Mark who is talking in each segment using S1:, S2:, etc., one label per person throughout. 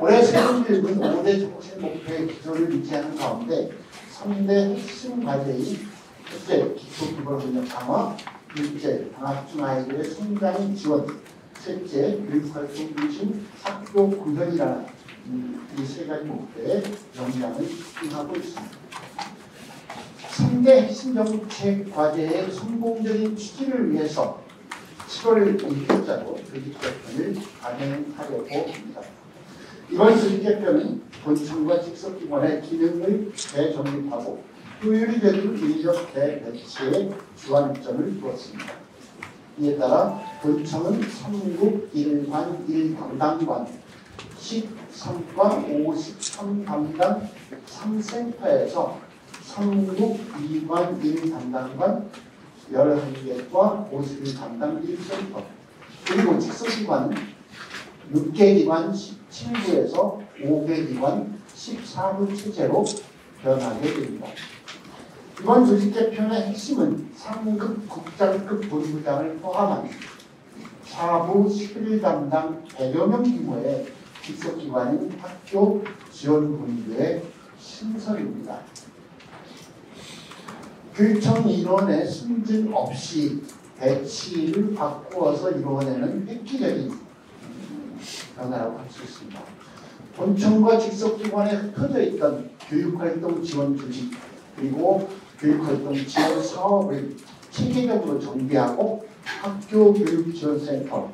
S1: 올해 세종교육은 5대 정책 목표의 기조를 유지하는 가운데 3대 핵심 과제인 첫째, 기초기본능력 강화, 둘째, 방학 중 아이들의 성장 지원, 셋째, 교육활동 중심 학교 구현이라는 이 세 가지 목표에 역량을 집중하고 있습니다. 3대 핵심 정책 과제의 성공적인 추진을 위해서 7월 1일자로 조직 개편을 단행하려고 합니다. 이번 조직 개편은 본청과 직속기관의 기능을 재정립하고 효율이 되는 인력 대배치에 주안점을 두었습니다. 이에 따라 본청은 3국 1관 1담당관, 13과 53담당 3센터에서 3국 2관 1담당관 11개과 51담당 1센터, 그리고 직속기관은 6개 기관 17부에서 5개 기관 14부 체제로 변하게 됩니다. 이번 조직 개편의 핵심은 3급 국장급 본부장을 포함한 4부 11담당 100여 명 규모의 직속기관인 학교 지원본부의 신설입니다. 교육청 인원의 승진 없이 배치를 바꾸어서 이루어내는 획기적인 변화라고 할 수 있습니다. 본청과 직속기관에 흩어져 있던 교육활동 지원 조직 그리고 교육활동 지원 사업을 체계적으로 정비하고 학교 교육지원센터,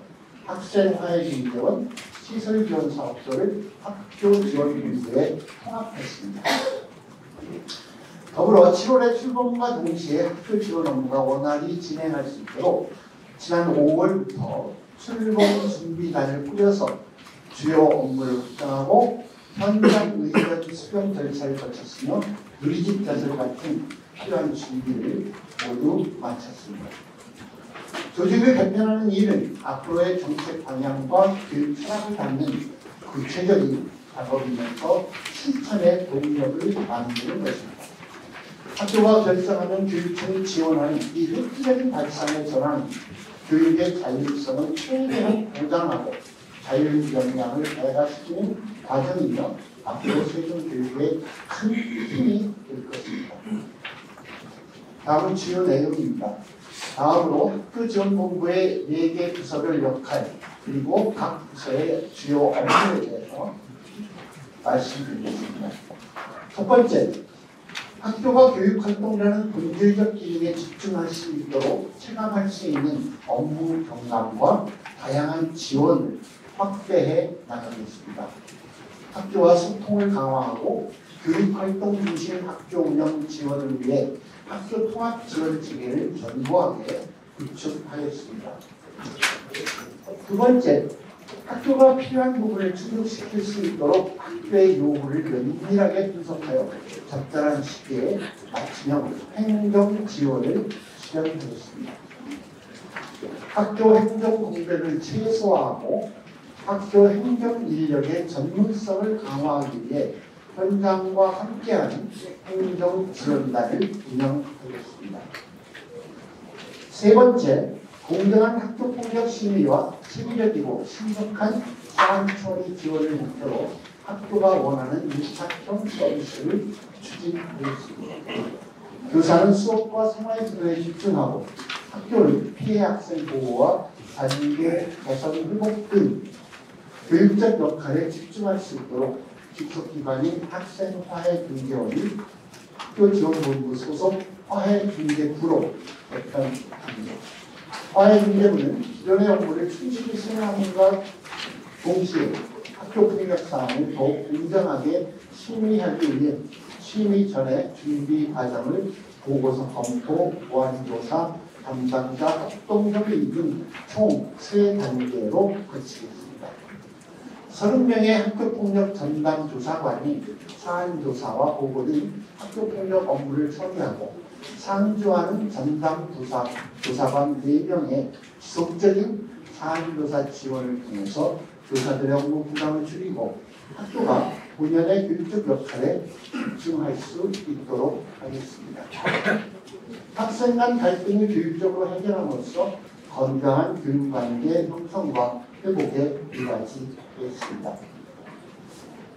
S1: 학생화해중재원, 시설지원사업소를 학교지원본부에 통합했습니다. 더불어 7월의 출범과 동시에 학교 지원 업무가 원활히 진행할 수 있도록 지난 5월부터 출범 준비단을 꾸려서 주요 업무를 확정하고 현장 의견 수렴 절차를 거쳤으며 누리집 개설 같은 필요한 준비를 모두 마쳤습니다. 조직을 개편하는 일은 앞으로의 정책 방향과 교육 철학을 담는 구체적인 작업이면서 실천의 동력을 만드는 것입니다. 학교가 결정하는 교육청이 지원하는 이 획기적인 발상의 전환은 교육의 자율성을 최대한 보장하고 자율 역량을 배가시키는 과정이며 앞으로 세종교육의 큰 힘이 될 것입니다. 다음은 주요 내용입니다. 다음으로 학교지원본부의 4개 부서별 역할 그리고 각 부서의 주요 업무에 대해서 말씀드리겠습니다. 첫 번째, 학교가 교육활동이라는 본질적 기능에 집중할 수 있도록 체감할 수 있는 업무 경감과 다양한 지원을 확대해 나가겠습니다. 학교와 소통을 강화하고 교육활동 중심 학교 운영 지원을 위해 학교 통합 지원 체계를 견고하게 구축하였습니다. 두 번째, 학교가 필요한 부분을 충족시킬 수 있도록 학교의 요구를 면밀하게 분석하여 적절한 시기에 맞춤형 행정 지원을 실현하였습니다. 학교 행정 공백을 최소화하고 학교 행정 인력의 전문성을 강화하기 위해 현장과 함께하는 행정 지원단을 운영하겠습니다. 세 번째, 공정한 학교폭력 심의와 체계적이고 신속한 사안 처리 지원을 목표로 학교가 원하는 밀착형 서비스를 추진하겠습니다. 교사는 수업과 생활 지도에 집중하고 학교는 피해 학생 보호와 관계 개선 회복 등 교육적 역할에 집중할 수 있도록 직속기관인 학생화해중재원이 학교지원본부 소속 화해중재부로 개편합니다. 화해중재부는 기존의 업무를 충실히 수행함과 동시에 학교 폭력 사안을 더욱 공정하게 심의하기 위해 심의 전에 준비 과정을 보고서 검토, 보완조사, 담당자 합동협의 등 총 3단계로 거치겠습니다. 30명의 학교폭력 전담 조사관이 사안조사와 보고 등 학교폭력 업무를 처리하고 상주하는 전담 조사관 4명의 지속적인 사안조사 지원을 통해서 교사들의 업무 부담을 줄이고 학교가 본연의 교육적 역할에 집중할 수 있도록 하겠습니다. 학생 간 갈등을 교육적으로 해결함으로써 건강한 교육관계 형성과 회복에 이바지하겠습니다.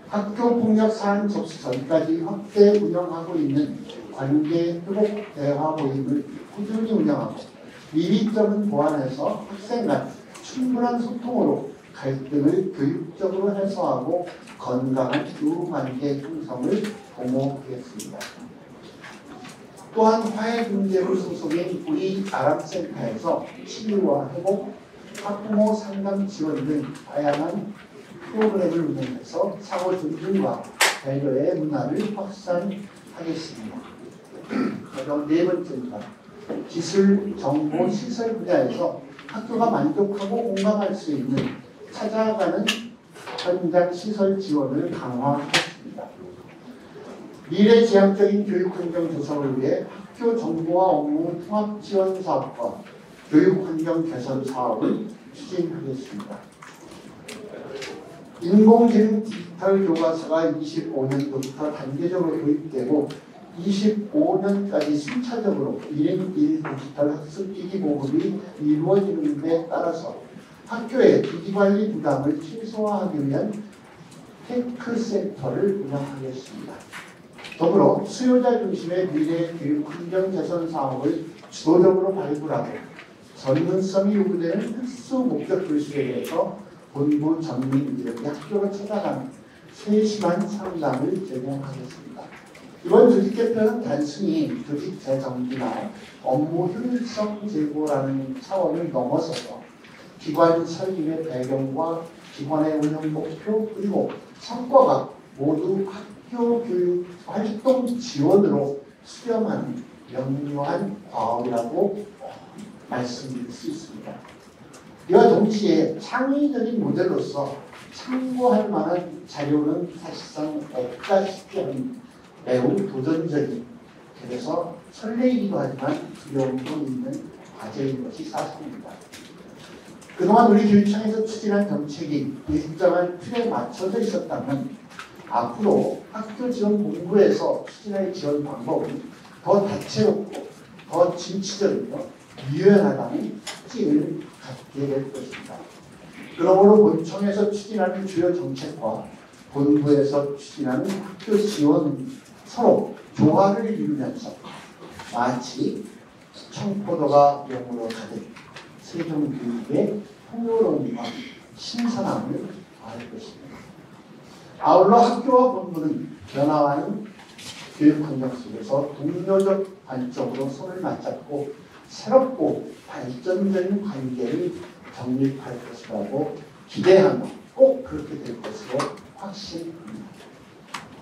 S1: 학교 폭력 사안 접수 전까지 확대 운영하고 있는 관계 회복 대화 모임을 꾸준히 운영하고 미리점은 보완해서 학생 간 충분한 소통으로 갈등을 교육적으로 해소하고 건강한 교우관계 형성을 도모하겠습니다. 또한 화해금제로 소속인 우리 아람센터에서 치유와 회복, 학부모 상담 지원 등 다양한 프로그램을 운영해서 상호 존중과 배려의 문화를 확산하겠습니다. 그리고 네 번째입니다. 기술, 정보, 시설 분야에서 학교가 만족하고 공감할 수 있는 찾아가는 현장 시설 지원을 강화하겠습니다. 미래지향적인 교육환경 조성을 위해 학교 정보와 업무 통합 지원 사업과 교육환경 개선 사업을 추진하겠습니다. 인공지능 디지털 교과서가 25년도부터 단계적으로 도입되고 25년까지 순차적으로 1인 1 디지털 학습 기기 보급이 이루어지는 데 따라서 학교의 기기관리 부담을 최소화하기 위한 테크센터를 운영하겠습니다. 더불어 수요자 중심의 미래 교육 환경 개선 사업을 주도적으로 발굴하고 전문성이 요구되는 특수 목적 교실에 대해서 본부 전문 인력이 학교로 찾아가는 세심한 상담을 제공하겠습니다. 이번 조직 개편은 단순히 조직 재정비나 업무 효율성 제고라는 차원을 넘어서서 기관 설립의 배경과 기관의 운영 목표 그리고 성과가 모두 학교 교육 활동 지원으로 수렴하는 명료한 과업이라고 말씀드릴 수 있습니다. 이와 동시에 창의적인 모델로서 참고할 만한 자료는 사실상 없다시피 하는 매우 도전적인, 그래서 설레이기도 하지만 두려움도 있는 과제인 것이 사실입니다. 그동안 우리 교육청에서 추진한 정책이 일정한 틀에 맞춰져 있었다면 앞으로 학교 지원 본부에서 추진할 지원 방법은 더 다채롭고 더 진취적이고 유연하다는 특징을 갖게 될 것입니다. 그러므로 본청에서 추진하는 주요 정책과 본부에서 추진하는 학교 지원은 서로 조화를 이루면서 마치 청포도가 영으로 가득 세종교육의 풍요로움과 신선함을 더할 것입니다. 아울러 학교와 본부는 변화하는 교육환경 속에서 동료적 관점으로 손을 맞잡고 새롭고 발전적인 관계를 정립할 것이라고 기대하며 꼭 그렇게 될 것으로 확신합니다.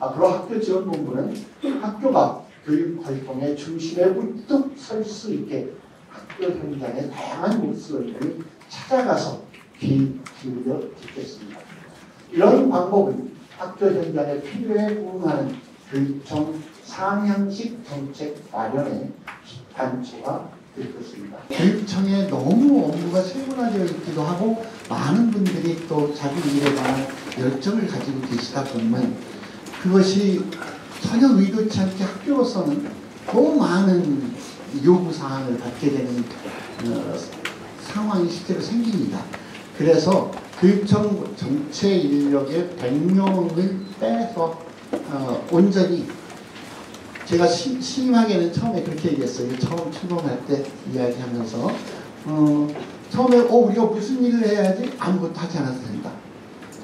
S1: 앞으로 학교지원본부는 학교가 교육활동의 중심에 우뚝 설 수 있게 학교 현장의 다양한 모습을 찾아가서 귀 기울여 듣겠습니다. 이런 방법은 학교 현장의 필요에 부응하는 교육청 상향식 정책 마련의 단초가 될 것입니다. 교육청에 너무 업무가 세분화되어 있기도 하고 많은 분들이 또 자기 일에 관한 열정을 가지고 계시다 보면 그것이 전혀 의도치 않게 학교로서는 너무 많은 요구사항을 받게 되는 상황이 실제로 생깁니다. 그래서 교육청 전체 인력의 100명을 빼서 온전히 제가 신임하게는 처음에 그렇게 얘기했어요. 처음 출범할 때 이야기하면서 처음에 우리가 무슨 일을 해야지 아무것도 하지 않아도 된다.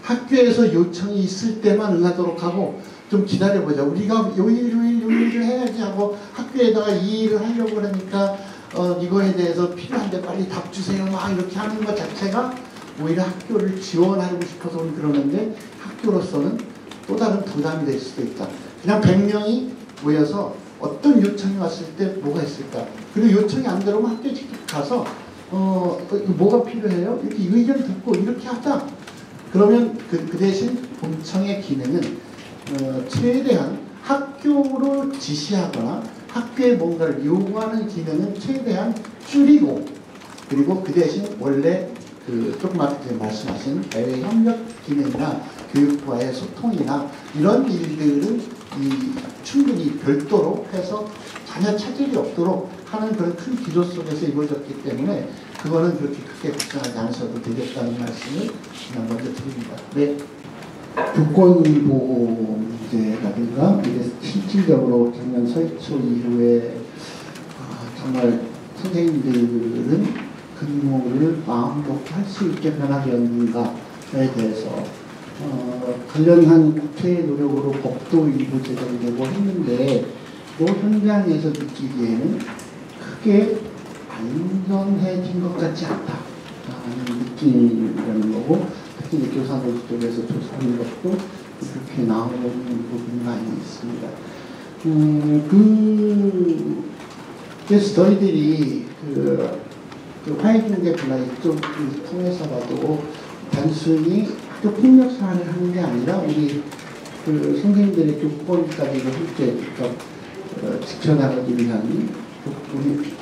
S1: 학교에서 요청이 있을 때만 응하도록 하고 좀 기다려보자. 우리가 요 일을 해야지 하고 학교에다가 이 일을 하려고 그러니까 이거에 대해서 필요한데 빨리 답 주세요. 막 이렇게 하는 것 자체가 오히려 학교를 지원하고 싶어서 그러는데 학교로서는 또 다른 부담이 될 수도 있다. 그냥 100명이 모여서 어떤 요청이 왔을 때 뭐가 있을까. 그리고 요청이 안 들어오면 학교에 직접 가서 뭐가 필요해요? 이렇게 의견 듣고 이렇게 하자. 그러면 그 대신 본청의 기능은 최대한 학교로 지시하거나 학교에 뭔가를 요구하는 기능은 최대한 줄이고 그리고 그 대신 원래 조금 앞에 말씀하신 대외 협력 기능이나 교육부와의 소통이나 이런 일들은 충분히 별도로 해서 전혀 차질이 없도록 하는 그런 큰 기조 속에서 이루어졌기 때문에 그거는 그렇게 크게 걱정하지 않으셔도 되겠다는 말씀을 그냥 먼저 드립니다. 네.
S2: 교권보호 문제라든가 이게 실질적으로 작년 서해초 이후에 정말 선생님들은 근무를 마음 놓고 할 수 있게 변화되었는가에 대해서 관련한 국회의 노력으로 법도 일부 제정되고 했는데 그 현장에서 느끼기에는 크게 안전해진 것 같지 않다라는 느낌이라는 거고, 특히 이제 교사들 쪽에서 조사하는 것도 그렇게 나오는 부분이 많이 있습니다. 그래서 저희들이 그 화해중재 분야 이쪽을 통해서라도 단순히 학교 폭력 사안을 하는 게 아니라 우리 그 선생님들의 교권까지도 함께 지켜나가기 위한 우리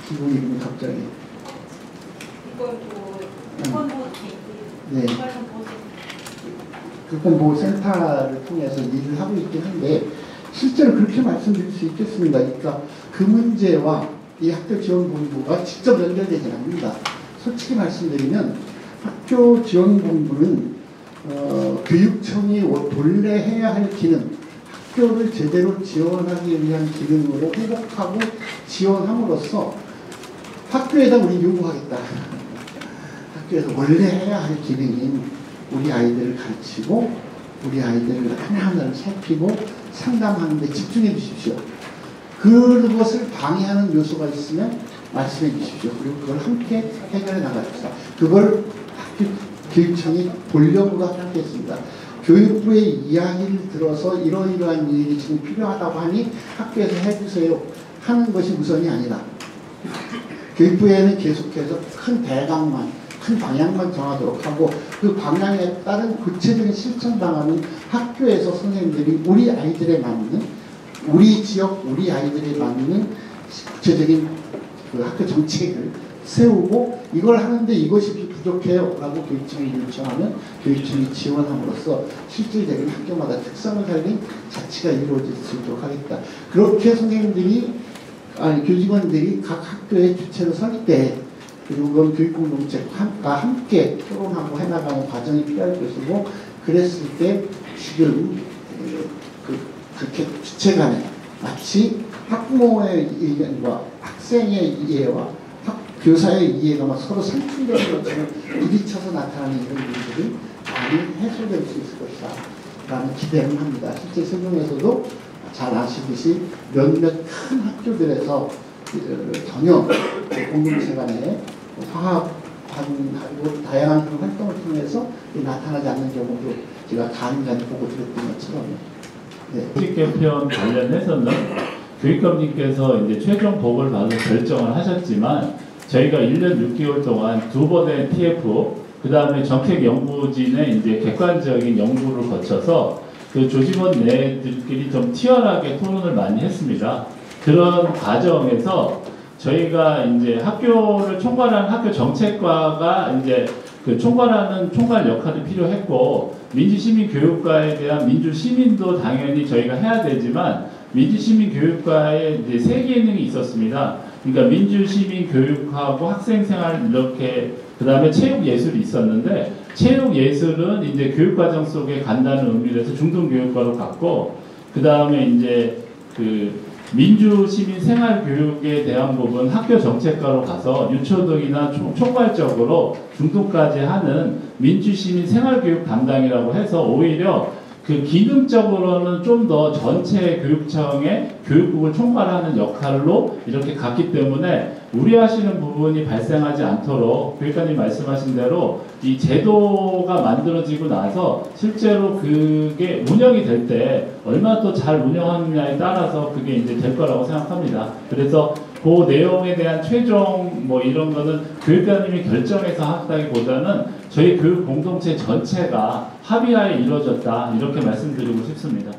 S2: 기부 이름이 갑자기 네. 교권보호센터를 통해서 일을 하고 있긴 한데 실제로 그렇게 말씀드릴 수 있겠습니다. 그러니까 그 문제와 이 학교지원본부가 직접 연결되지 않습니다. 솔직히 말씀드리면 학교지원본부는 교육청이 본래 해야 할 기능, 학교를 제대로 지원하기 위한 기능으로 회복하고 지원함으로써 학교에다 우리 요구하겠다. 학교에서 원래 해야 할 기능인 우리 아이들을 가르치고 우리 아이들을 하나하나를 살피고 상담하는 데 집중해 주십시오. 그것을 방해하는 요소가 있으면 말씀해 주십시오. 그리고 그걸 함께 해결해 나갑시다. 그걸 교육청이 본령으로 하겠습니다. 교육부의 이야기를 들어서 이러이러한 일이 지금 필요하다고 하니 학교에서 해주세요 하는 것이 우선이 아니라 교육부에는 계속해서 큰 대강만, 큰 방향만 정하도록 하고 그 방향에 따른 구체적인 실천 방안은 학교에서 선생님들이 우리 아이들에 맞는, 우리 지역, 우리 아이들에 맞는 구체적인 그 학교 정책을 세우고 이걸 하는데 이것이 부족해요 라고 교육청이 요청하면 교육청이 지원함으로써 실질적인 학교마다 특성을 살린 자치가 이루어질 수 있도록 하겠다. 그렇게 선생님들이 교직원들이 각 학교의 주체로 설 때 그리고 그건 교육공동체가 함께 토론하고 해나가는 과정이 필요할 것이고, 그랬을 때 지금 그렇게 주체 간에 마치 학부모의 의견과 학생의 이해와 교사의 이해가 막 서로 상충되는 것처럼 부딪혀서 나타나는 이런 일들이 많이 해소될 수 있을 것이다 라는 기대를 합니다. 실제 세종에서도 잘 아시듯이 몇몇 큰 학교들에서 전혀 공동체 간에 화합하고 다양한 그런 활동을 통해서 나타나지 않는 경우도 제가 간간히 보고 들었던 것처럼.
S3: 조직 개편 관련해서는 교육감님께서 이제 최종 보고를 받아서 결정을 하셨지만 저희가 1년 6개월 동안 2번의 TF, 그 다음에 정책 연구진의 이제 객관적인 연구를 거쳐서 그 조직원 내들끼리 좀 치열하게 토론을 많이 했습니다. 그런 과정에서 저희가 이제 학교를 총괄하는 학교 정책과가 이제 그 총괄하는 총괄 역할이 필요했고, 민주시민교육과에 대한 민주시민도 당연히 저희가 해야 되지만 민주시민교육과에 이제 세 기능이 있었습니다. 그러니까 민주시민교육하고 학생생활 이렇게, 그 다음에 체육예술이 있었는데, 체육예술은 이제 교육과정 속에 간다는 의미로 해서 중등교육과로 갔고, 그 다음에 이제 그 민주시민 생활교육에 대한 부분 학교 정책과로 가서 유초등이나 총괄적으로 중등까지 하는 민주시민 생활교육 담당이라고 해서 오히려 그 기능적으로는 좀 더 전체 교육청의 교육국을 총괄하는 역할로 이렇게 갔기 때문에 우려하시는 부분이 발생하지 않도록 교육관님 말씀하신 대로 이 제도가 만들어지고 나서 실제로 그게 운영이 될 때 얼마나 또 잘 운영하느냐에 따라서 그게 이제 될 거라고 생각합니다. 그래서 그 내용에 대한 최종 뭐 이런 거는 교육관님이 결정해서 한다기보다는 저희 교육 공동체 전체가 합의하에 이루어졌다 이렇게 말씀드리고 싶습니다.